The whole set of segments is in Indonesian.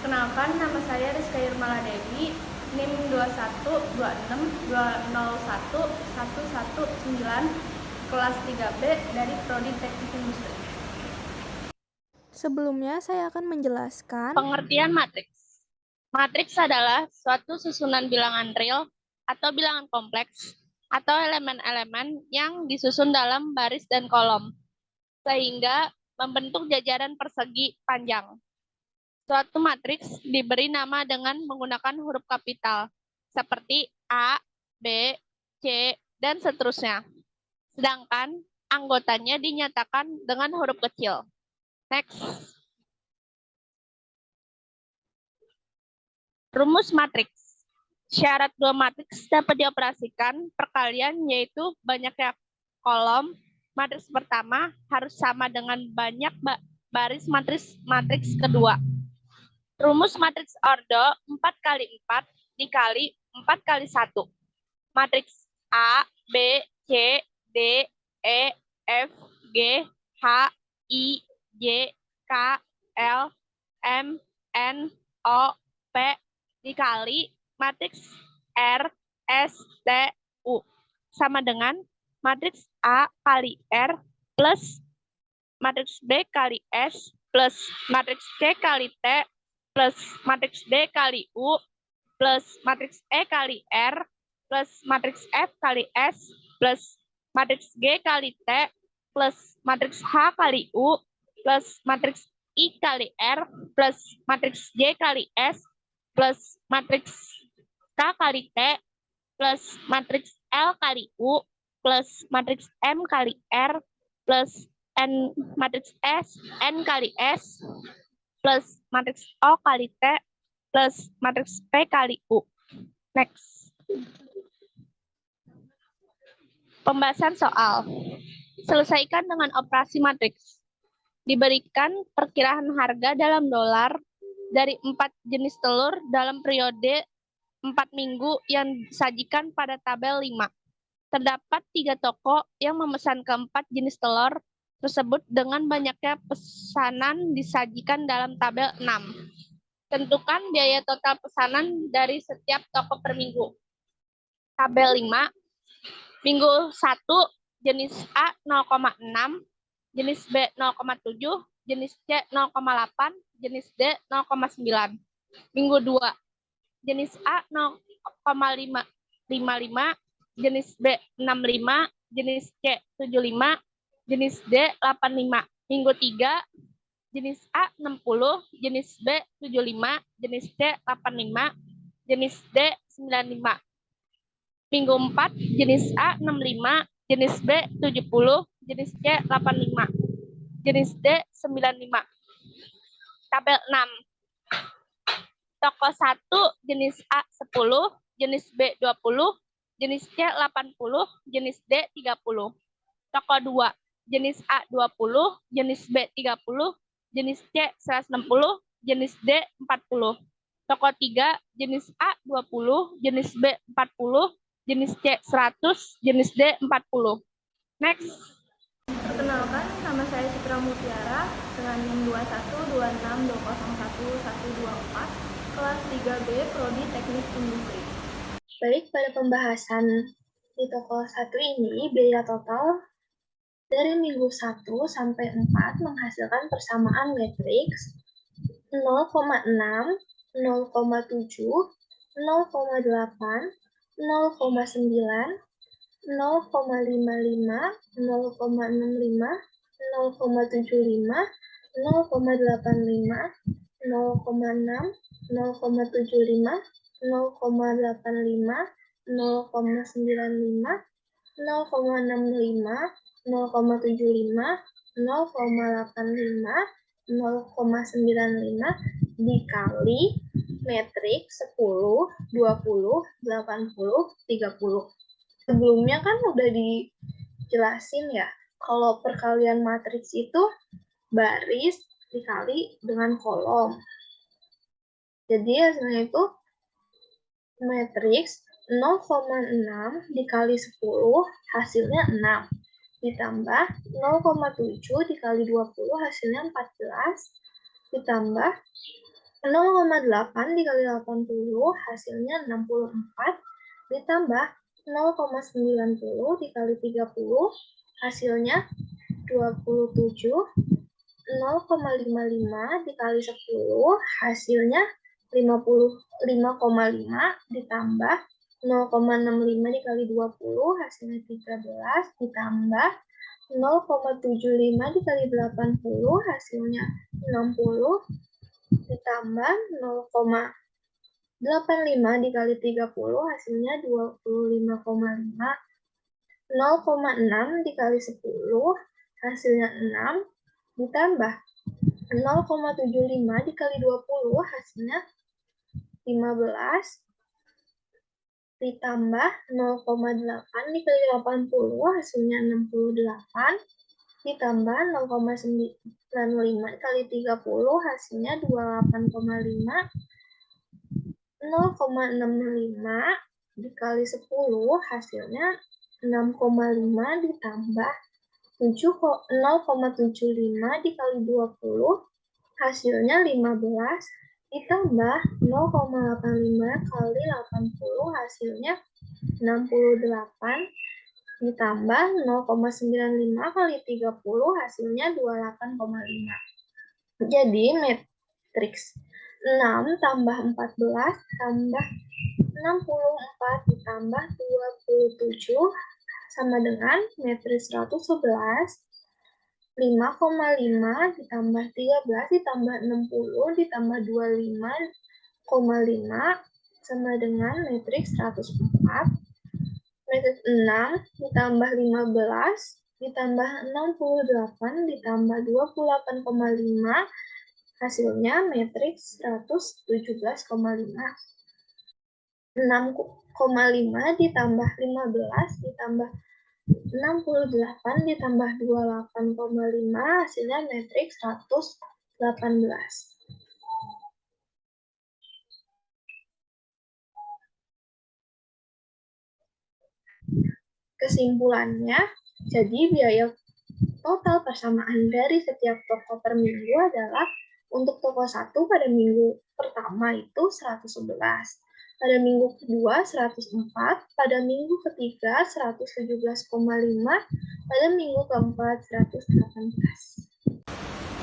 Perkenalkan, nama saya Rizka Irmala Dewi, NIM 21262011119, kelas 3B dari Prodi Teknik Industri. Sebelumnya, saya akan menjelaskan pengertian matriks. Matriks adalah suatu susunan bilangan real atau bilangan kompleks atau elemen-elemen yang disusun dalam baris dan kolom, sehingga membentuk jajaran persegi panjang. Suatu matriks diberi nama dengan menggunakan huruf kapital, seperti A, B, C, dan seterusnya. Sedangkan anggotanya dinyatakan dengan huruf kecil. Next. Rumus matriks. Syarat dua matriks dapat dioperasikan perkalian, yaitu banyaknya kolom matriks pertama harus sama dengan banyak baris matriks kedua. Rumus matriks ordo 4 kali 4 dikali 4 kali 1. Matriks A, B, C, D, E, F, G, H, I, J, K, L, M, N, O, P dikali matriks R, S, T, U sama dengan matriks A kali R plus matriks B kali S plus matriks C kali T plus matriks D kali U plus matriks E kali R plus matriks F kali S plus matriks G kali T plus matriks H kali U plus matriks I kali R plus matriks J kali S plus matriks K kali T plus matriks L kali U plus matriks M kali R plus matriks S N kali S plus matriks O kali T plus matriks P kali U. Next. Pembahasan soal. Selesaikan dengan operasi matriks. Diberikan perkiraan harga dalam dolar dari 4 jenis telur dalam periode 4 minggu yang disajikan pada tabel 5. Terdapat 3 toko yang memesan keempat jenis telur tersebut dengan banyaknya pesanan disajikan dalam tabel 6. Tentukan biaya total pesanan dari setiap toko per minggu. Tabel 5. Minggu 1, jenis A 0,6, jenis B 0,7, jenis C 0,8, jenis D 0,9. Minggu 2, jenis A 0,55, jenis B 65, jenis C 75, jenis D 85. Minggu 3, jenis A 60, jenis B 75, jenis C 85, jenis D 95. Minggu 4, jenis A 65, jenis B 70, jenis C 85, jenis D 95. Tabel 6. Toko 1, jenis A 10, jenis B 20, jenis C 80, jenis D 30. Toko 2, jenis A 20, jenis B 30, jenis C 160, jenis D 40. Toko 3, jenis A 20, jenis B 40, jenis C 100, jenis D 40. Next. Perkenalkan, nama saya Citra Mutiara dengan NIM 21262011124, kelas 3B Prodi Teknik Industri. Baik, pada pembahasan di toko 1 ini, biaya total dari minggu 1 sampai 4 menghasilkan persamaan matriks 0,6, 0,7, 0,8, 0,9, 0,55, 0,65, 0,75, 0,85, 0,6, 0,75, 0,85, 0,95, 0,65, 0,75, 0,85, 0,95 dikali metrik 10, 20, 80, 30. Sebelumnya kan udah dijelasin ya, kalau perkalian matriks itu baris dikali dengan kolom. Jadi hasilnya itu matriks 0,6 dikali 10 hasilnya 6. Ditambah 0,7 dikali 20 hasilnya 14. Ditambah 0,8 dikali 80 hasilnya 64, ditambah 0,90 dikali 30 hasilnya 27, 0,55 dikali 10 hasilnya 55,5, ditambah 0,65 dikali 20 hasilnya 13, ditambah 0,75 dikali 80 hasilnya 60, ditambah 0,85 dikali 30 hasilnya 25,5, 0,6 dikali 10 hasilnya 6, ditambah 0,75 dikali 20 hasilnya 15, ditambah 0,8 dikali 80 hasilnya 68, ditambah 0,95 dikali 30 hasilnya 28,5, 0,65 dikali 10 hasilnya 6,5, ditambah 0,75 dikali 20 hasilnya 15, ditambah 0,85 kali 80 hasilnya 68, ditambah 0,95 kali 30 hasilnya 28,5. Jadi matriks 6 tambah 14 tambah 64 ditambah 27 sama dengan matriks 111, 5,5 ditambah 13 ditambah 60 ditambah 25,5 sama dengan matriks 104. Matriks 6 ditambah 15 ditambah 68 ditambah 28,5 hasilnya matriks 117,5. 6,5 ditambah 15 ditambah 68 ditambah 28,5 hasilnya matriks 118. Kesimpulannya, jadi biaya total persamaan dari setiap toko per minggu adalah untuk toko 1 pada minggu pertama itu 111, pada minggu kedua 104, pada minggu ketiga 117,5, pada minggu keempat 118.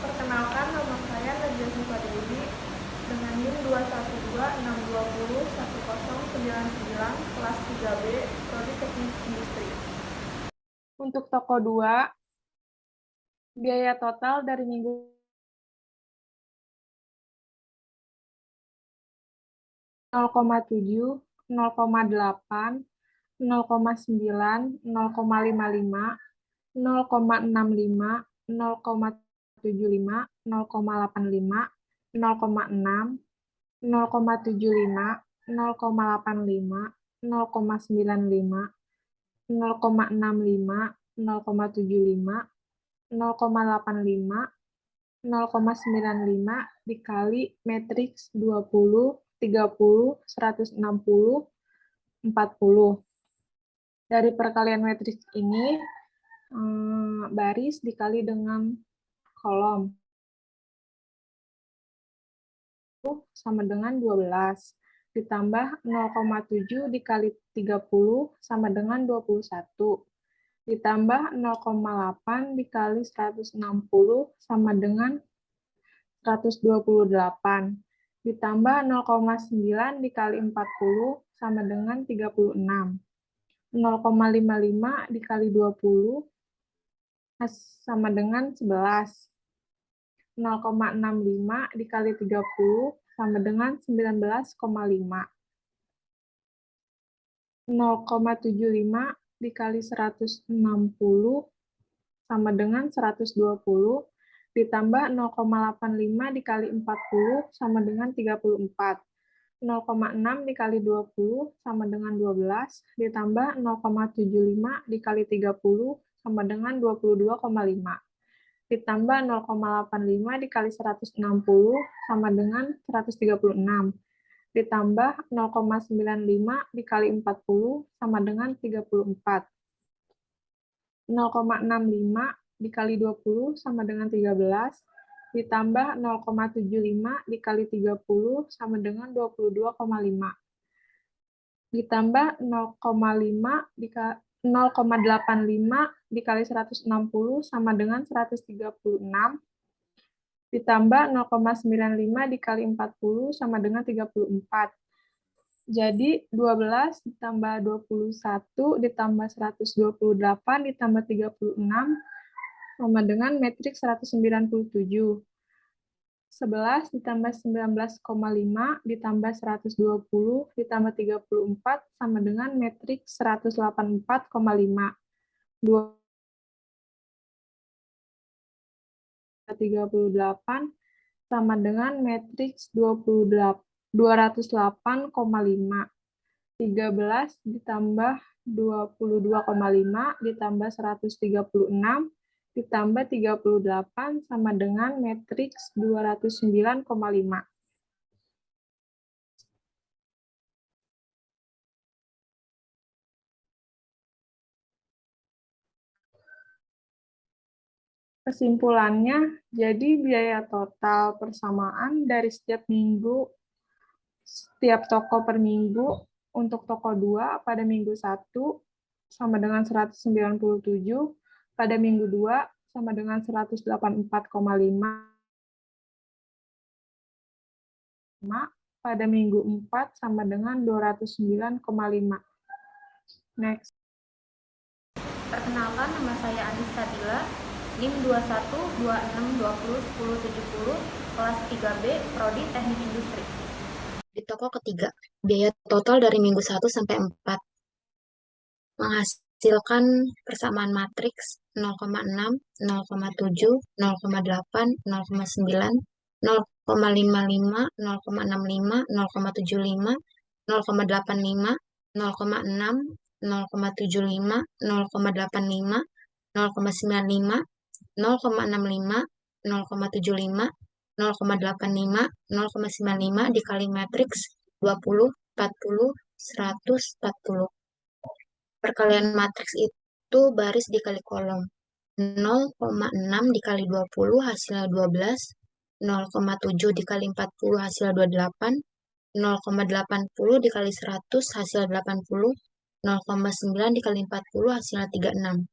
Perkenalkan, nama saya Najwa Syifa Dewi dengan NIM 21262201099 kelas 3B Prodi Teknik Industri. Untuk toko 2, biaya total dari minggu 0,7, 0,8, 0,9, 0,55, 0,65, 0,75, 0,85, 0,6, 0,75, 0,85, 0,95, 0,65, 0,75, 0,85, 0,95 dikali matriks 20, 30, 160, 40. Dari perkalian matriks ini, baris dikali dengan kolom. Sama dengan 12. Ditambah 0,7 dikali 30 sama dengan 21. Ditambah 0,8 dikali 160 sama dengan 128. Ditambah 0,9 dikali 40 sama dengan 36. 0,55 dikali 20 sama dengan 11. 0,65 dikali 30 sama dengan 19,5. 0,75 dikali 160 sama dengan 120, ditambah 0,85 dikali 40 sama dengan 34. 0,6 dikali 20 sama dengan 12, ditambah 0,75 dikali 30 sama dengan 22,5. Ditambah 0,85 dikali 160 sama dengan 136. Ditambah 0,95 dikali 40 sama dengan 34. 0,65 dikali 20 sama dengan 13. ditambah 0,75 dikali 30 sama dengan 22,5. Ditambah 0,85 dikali 160 sama dengan 136. Ditambah 0,95 dikali 40 sama dengan 34. Jadi 12 ditambah 21 ditambah 128 ditambah 36 sama dengan matriks 197. 11 ditambah 19,5 ditambah 120 ditambah 34 sama dengan matriks 184,5. 238 sama dengan matriks 208,5. 13 ditambah 22,5 ditambah 136 ditambah 38 sama dengan matriks 209,5. Kesimpulannya, jadi biaya total persamaan dari setiap minggu, setiap toko per minggu, untuk toko 2 pada minggu 1 sama dengan 197, pada minggu 2 sama dengan 184,5, pada minggu 4 sama dengan 209,5. Next. Perkenalkan, nama saya Adi Stabila, NIM 2126201070, kelas 3B, Prodi Teknik Industri. Di toko ketiga, biaya total dari minggu 1 sampai 4 menghasilkan persamaan matriks 0,6, 0,7, 0,8, 0,9, 0,55, 0,65, 0,75, 0,85, 0,6, 0,75, 0,85, 0,95, 0,65, 0,75, 0,85, 0,95 dikali matriks 20, 40, 100, 40. Perkalian matriks itu baris dikali kolom. 0,6 dikali 20 hasilnya 12, 0,7 dikali 40 hasilnya 28, 0,80 dikali 100 hasilnya 80, 0,9 dikali 40 hasilnya 36,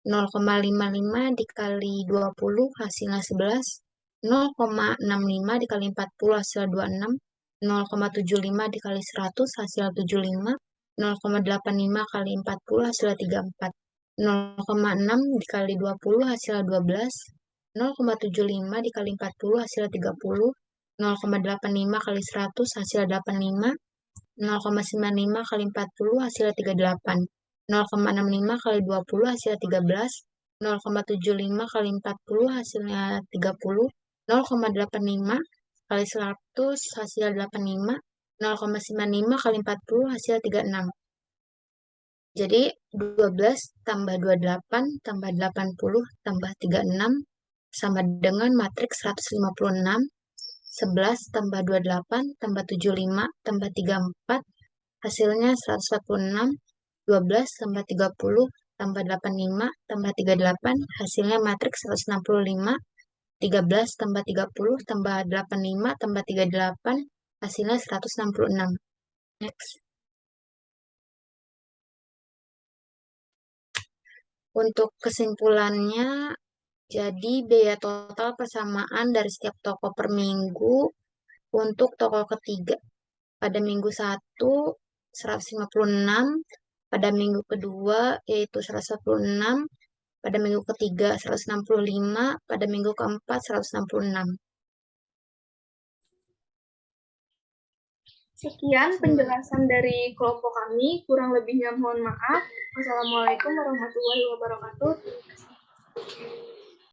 0,55 dikali 20 hasilnya 11, 0,65 dikali 40 hasilnya 26, 0,75 dikali 100 hasilnya 75, 0,85 kali 40 hasilnya 34, 0,6 dikali 20 hasilnya 12, 0,75 dikali 40 hasilnya 30, 0,85 kali 100 hasilnya 85, 0,95 kali 40 hasilnya 38, 0,65 kali 20 hasilnya 13, 0,75 kali 40 hasilnya 30, 0,85 kali 100 hasilnya 85, 0,95 kali 40 hasilnya 36. Jadi 12 tambah 28 tambah 80 tambah 36 sama dengan matriks 156. 11 tambah 28 tambah 75 tambah 34 hasilnya 146. 12 tambah 30 tambah 85 tambah 38 hasilnya matriks 165. 13 tambah 30 tambah 85 tambah 38 hasilnya 166. Next. Untuk kesimpulannya, jadi biaya total persamaan dari setiap toko per minggu untuk toko ketiga. Pada minggu 1, 156, pada minggu kedua yaitu 146, pada minggu ketiga 165, pada minggu keempat 166. Sekian penjelasan dari kelompok kami, kurang lebihnya mohon maaf. Wassalamualaikum warahmatullahi wabarakatuh.